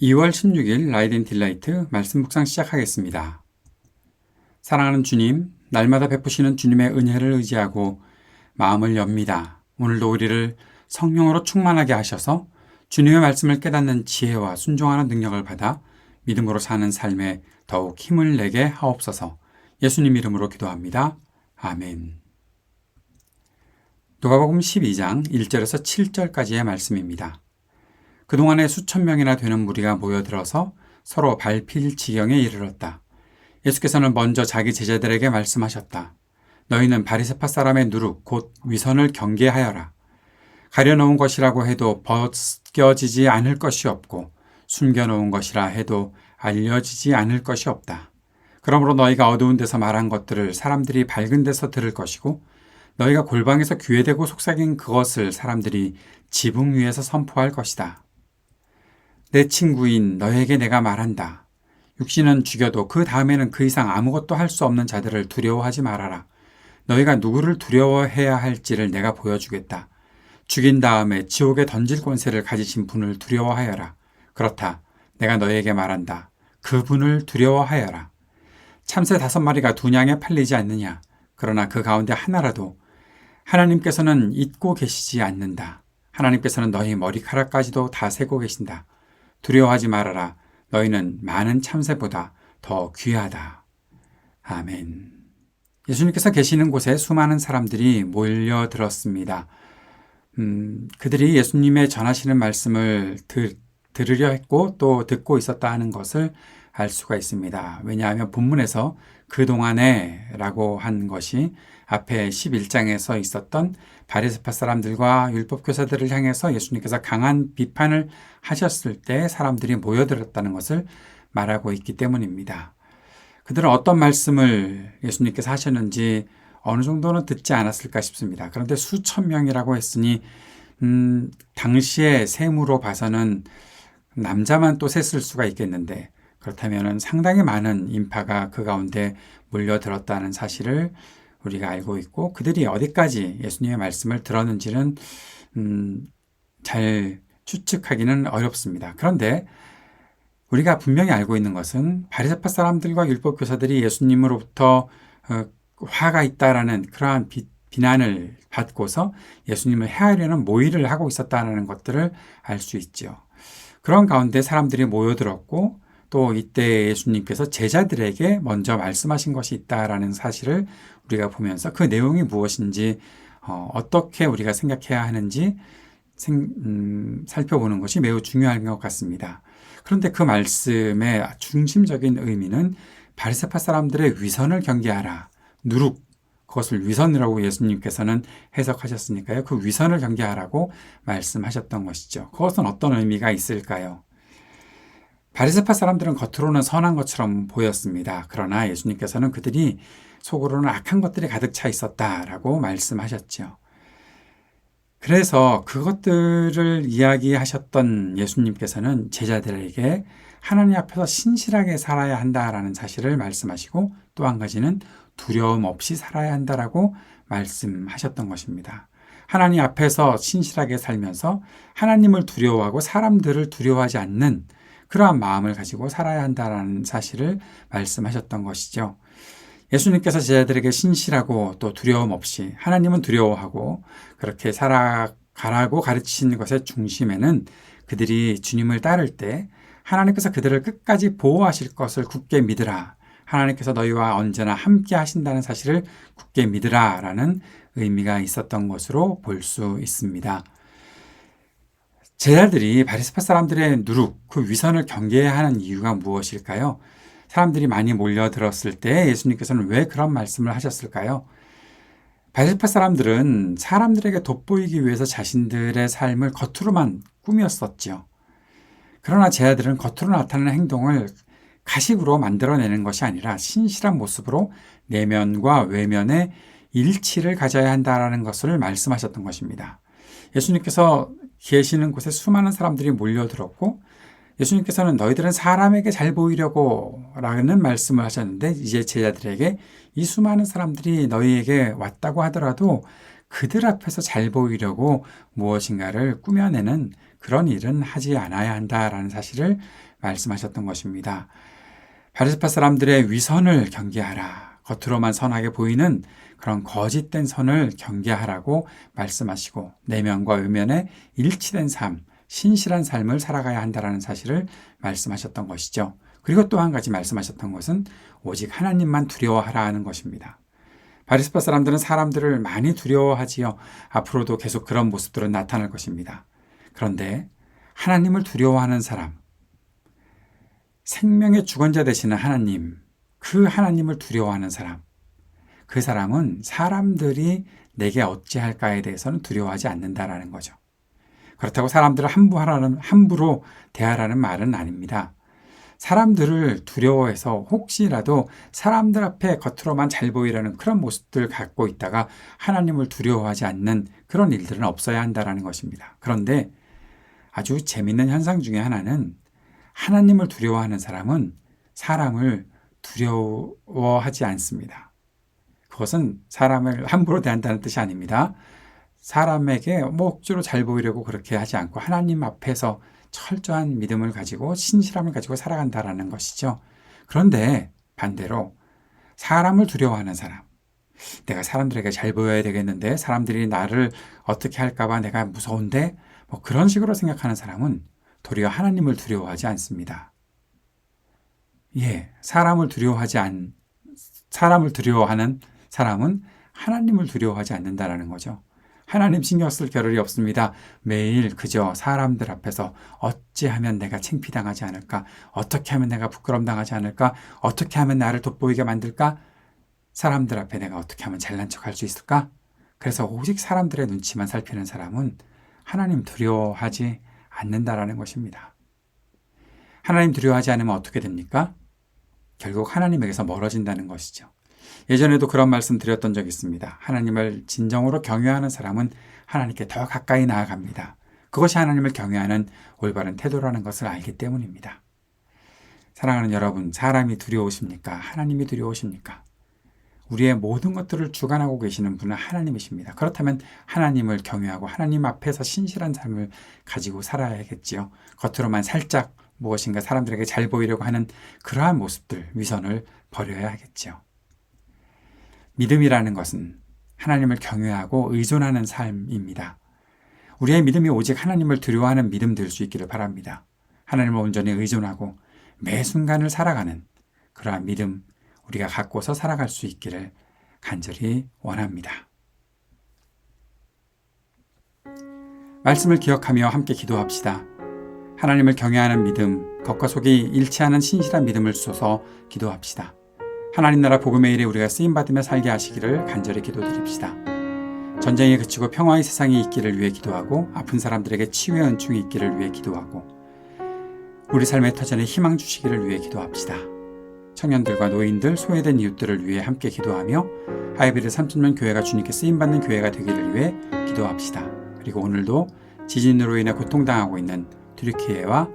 2월 16일 라이드 앤 딜라이트 말씀 묵상 시작하겠습니다. 사랑하는 주님, 날마다 베푸시는 주님의 은혜를 의지하고 마음을 엽니다. 오늘도 우리를 성령으로 충만하게 하셔서 주님의 말씀을 깨닫는 지혜와 순종하는 능력을 받아 믿음으로 사는 삶에 더욱 힘을 내게 하옵소서. 예수님 이름으로 기도합니다. 아멘. 누가복음 12장 1절에서 7절까지의 말씀입니다. 그동안에 수천 명이나 되는 무리가 모여들어서 서로 밟힐 지경에 이르렀다. 예수께서는 먼저 자기 제자들에게 말씀하셨다. 너희는 바리새파 사람의 누룩 곧 위선을 경계하여라. 가려놓은 것이라고 해도 벗겨지지 않을 것이 없고 숨겨놓은 것이라 해도 알려지지 않을 것이 없다. 그러므로 너희가 어두운 데서 말한 것들을 사람들이 밝은 데서 들을 것이고 너희가 골방에서 귀에대고 속삭인 그것을 사람들이 지붕 위에서 선포할 것이다. 내 친구인 너에게 내가 말한다. 육신은 죽여도 그 다음에는 그 이상 아무것도 할 수 없는 자들을 두려워하지 말아라. 너희가 누구를 두려워해야 할지를 내가 보여주겠다. 죽인 다음에 지옥에 던질 권세를 가지신 분을 두려워하여라. 그렇다. 내가 너희에게 말한다. 그분을 두려워하여라. 참새 5마리가 2냥에 팔리지 않느냐. 그러나 그 가운데 하나라도 하나님께서는 잊고 계시지 않는다. 하나님께서는 너희 머리카락까지도 다 세고 계신다. 두려워하지 말아라. 너희는 많은 참새보다 더 귀하다. 아멘. 예수님께서 계시는 곳에 수많은 사람들이 몰려들었습니다. 그들이 예수님의 전하시는 말씀을 들으려 했고 또 듣고 있었다 하는 것을 알 수가 있습니다. 왜냐하면 본문에서 그동안에 라고 한 것이 앞에 11장에서 있었던 바리새파 사람들과 율법교사들을 향해서 예수님께서 강한 비판을 하셨을 때 사람들이 모여들었다는 것을 말하고 있기 때문입니다. 그들은 어떤 말씀을 예수님께서 하셨는지 어느 정도는 듣지 않았을까 싶습니다. 그런데 수천 명이라고 했으니 당시의 셈으로 봐서는 남자만 또 셌을 수가 있겠는데 그렇다면 상당히 많은 인파가 그 가운데 몰려들었다는 사실을 우리가 알고 있고 그들이 어디까지 예수님의 말씀을 들었는지는 잘 추측하기는 어렵습니다. 그런데 우리가 분명히 알고 있는 것은 바리새파 사람들과 율법교사들이 예수님으로부터 화가 있다라는 그러한 비난을 받고서 예수님을 해하려는 모의를 하고 있었다는 것들을 알 수 있죠. 그런 가운데 사람들이 모여들었고 또 이때 예수님께서 제자들에게 먼저 말씀하신 것이 있다라는 사실을 우리가 보면서 그 내용이 무엇인지 어떻게 우리가 생각해야 하는지 살펴보는 것이 매우 중요한 것 같습니다. 그런데 그 말씀의 중심적인 의미는 바리새파 사람들의 위선을 경계하라. 누룩, 그것을 위선이라고 예수님께서는 해석하셨으니까요. 그 위선을 경계하라고 말씀하셨던 것이죠. 그것은 어떤 의미가 있을까요? 바리새파 사람들은 겉으로는 선한 것처럼 보였습니다. 그러나 예수님께서는 그들이 속으로는 악한 것들이 가득 차 있었다라고 말씀하셨죠. 그래서 그것들을 이야기하셨던 예수님께서는 제자들에게 하나님 앞에서 신실하게 살아야 한다라는 사실을 말씀하시고 또 한 가지는 두려움 없이 살아야 한다라고 말씀하셨던 것입니다. 하나님 앞에서 신실하게 살면서 하나님을 두려워하고 사람들을 두려워하지 않는 그러한 마음을 가지고 살아야 한다는 사실을 말씀하셨던 것이죠. 예수님께서 제자들에게 신실하고 또 두려움 없이 하나님은 두려워하고 그렇게 살아가라고 가르치신 것의 중심에는 그들이 주님을 따를 때 하나님께서 그들을 끝까지 보호하실 것을 굳게 믿으라. 하나님께서 너희와 언제나 함께 하신다는 사실을 굳게 믿으라 라는 의미가 있었던 것으로 볼 수 있습니다. 제자들이 바리새파 사람들의 누룩, 그 위선을 경계해야 하는 이유가 무엇일까요? 사람들이 많이 몰려들었을 때 예수님께서는 왜 그런 말씀을 하셨을까요? 바리새파 사람들은 사람들에게 돋보이기 위해서 자신들의 삶을 겉으로만 꾸몄었죠. 그러나 제자들은 겉으로 나타나는 행동을 가식으로 만들어내는 것이 아니라 신실한 모습으로 내면과 외면의 일치를 가져야 한다는 것을 말씀하셨던 것입니다. 예수님께서 계시는 곳에 수많은 사람들이 몰려들었고 예수님께서는 너희들은 사람에게 잘 보이려고 라는 말씀을 하셨는데 이제 제자들에게 이 수많은 사람들이 너희에게 왔다고 하더라도 그들 앞에서 잘 보이려고 무엇인가를 꾸며내는 그런 일은 하지 않아야 한다라는 사실을 말씀하셨던 것입니다. 바리새파 사람들의 위선을 경계하라. 겉으로만 선하게 보이는 그런 거짓된 선을 경계하라고 말씀하시고 내면과 외면의 일치된 삶, 신실한 삶을 살아가야 한다는 사실을 말씀하셨던 것이죠. 그리고 또 한 가지 말씀하셨던 것은 오직 하나님만 두려워하라 하는 것입니다. 바리새파 사람들은 사람들을 많이 두려워하지요. 앞으로도 계속 그런 모습들은 나타날 것입니다. 그런데 하나님을 두려워하는 사람, 생명의 주권자 되시는 하나님, 그 하나님을 두려워하는 사람, 그 사람은 사람들이 내게 어찌할까에 대해서는 두려워하지 않는다라는 거죠. 그렇다고 사람들을 함부로 대하라는 말은 아닙니다. 사람들을 두려워해서 혹시라도 사람들 앞에 겉으로만 잘 보이려는 그런 모습들 갖고 있다가 하나님을 두려워하지 않는 그런 일들은 없어야 한다는 것입니다. 그런데 아주 재미있는 현상 중에 하나는 하나님을 두려워하는 사람은 사람을 두려워하지 않습니다. 그것은 사람을 함부로 대한다는 뜻이 아닙니다. 사람에게 억지로 잘 보이려고 그렇게 하지 않고 하나님 앞에서 철저한 믿음을 가지고 신실함을 가지고 살아간다라는 것이죠. 그런데 반대로 사람을 두려워하는 사람, 내가 사람들에게 잘 보여야 되겠는데 사람들이 나를 어떻게 할까봐 내가 무서운데 그런 식으로 생각하는 사람은 도리어 하나님을 두려워하지 않습니다. 사람을 두려워하는 사람은 하나님을 두려워하지 않는다라는 거죠. 하나님 신경 쓸 겨를이 없습니다. 매일 그저 사람들 앞에서 어찌하면 내가 창피당하지 않을까? 어떻게 하면 내가 부끄럼당하지 않을까? 어떻게 하면 나를 돋보이게 만들까? 사람들 앞에 내가 어떻게 하면 잘난 척할 수 있을까? 그래서 오직 사람들의 눈치만 살피는 사람은 하나님 두려워하지 않는다라는 것입니다. 하나님 두려워하지 않으면 어떻게 됩니까? 결국 하나님에게서 멀어진다는 것이죠. 예전에도 그런 말씀 드렸던 적이 있습니다. 하나님을 진정으로 경외하는 사람은 하나님께 더 가까이 나아갑니다. 그것이 하나님을 경외하는 올바른 태도라는 것을 알기 때문입니다. 사랑하는 여러분, 사람이 두려우십니까? 하나님이 두려우십니까? 우리의 모든 것들을 주관하고 계시는 분은 하나님이십니다. 그렇다면 하나님을 경외하고 하나님 앞에서 신실한 삶을 가지고 살아야겠지요. 겉으로만 살짝 무엇인가 사람들에게 잘 보이려고 하는 그러한 모습들, 위선을 버려야 하겠지요. 믿음이라는 것은 하나님을 경외하고 의존하는 삶입니다. 우리의 믿음이 오직 하나님을 두려워하는 믿음 될 수 있기를 바랍니다. 하나님을 온전히 의존하고 매 순간을 살아가는 그러한 믿음 우리가 갖고서 살아갈 수 있기를 간절히 원합니다. 말씀을 기억하며 함께 기도합시다. 하나님을 경외하는 믿음, 겉과 속이 일치하는 신실한 믿음을 주셔서 기도합시다. 하나님 나라 복음의 일에 우리가 쓰임받으며 살게 하시기를 간절히 기도드립시다. 전쟁이 그치고 평화의 세상이 있기를 위해 기도하고 아픈 사람들에게 치유의 은총이 있기를 위해 기도하고 우리 삶의 터전에 희망 주시기를 위해 기도합시다. 청년들과 노인들, 소외된 이웃들을 위해 함께 기도하며 하이브리드 3,000명 교회가 주님께 쓰임받는 교회가 되기를 위해 기도합시다. 그리고 오늘도 지진으로 인해 고통당하고 있는 튀르키예와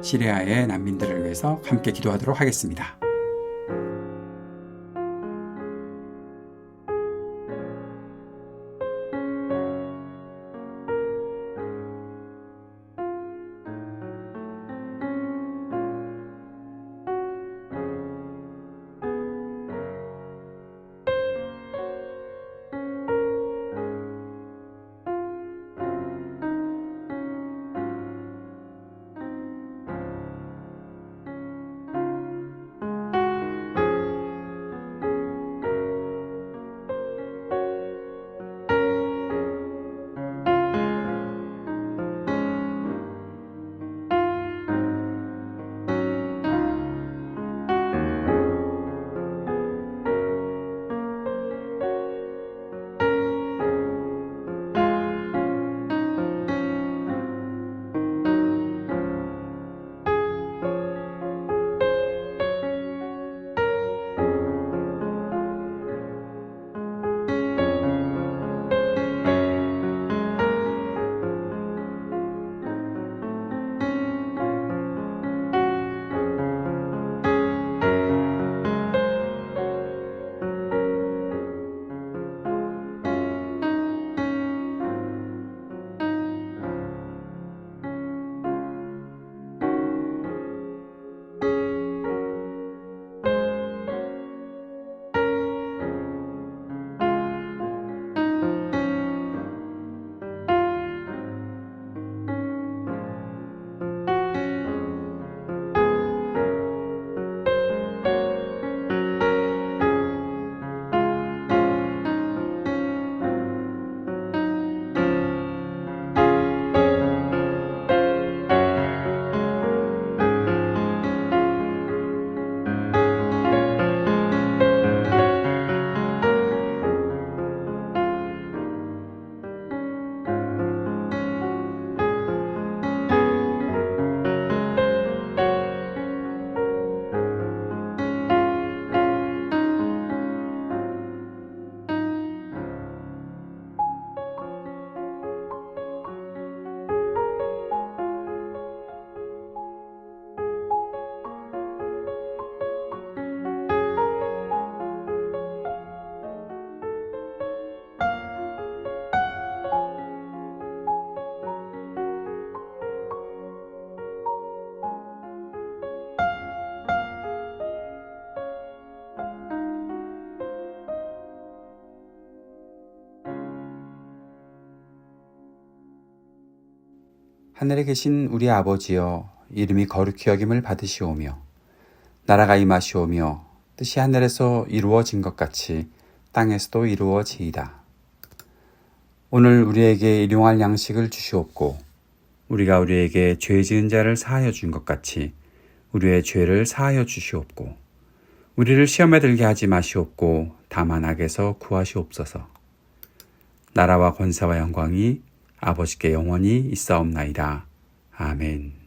시리아의 난민들을 위해서 함께 기도하도록 하겠습니다. 하늘에 계신 우리 아버지여, 이름이 거룩히 여김을 받으시오며 나라가 임하시오며 뜻이 하늘에서 이루어진 것 같이 땅에서도 이루어지이다. 오늘 우리에게 일용할 양식을 주시옵고 우리가 우리에게 죄 지은 자를 사하여 준 것 같이 우리의 죄를 사하여 주시옵고 우리를 시험에 들게 하지 마시옵고 다만 악에서 구하시옵소서. 나라와 권세와 영광이 아버지께 영원히 있사옵나이다. 아멘.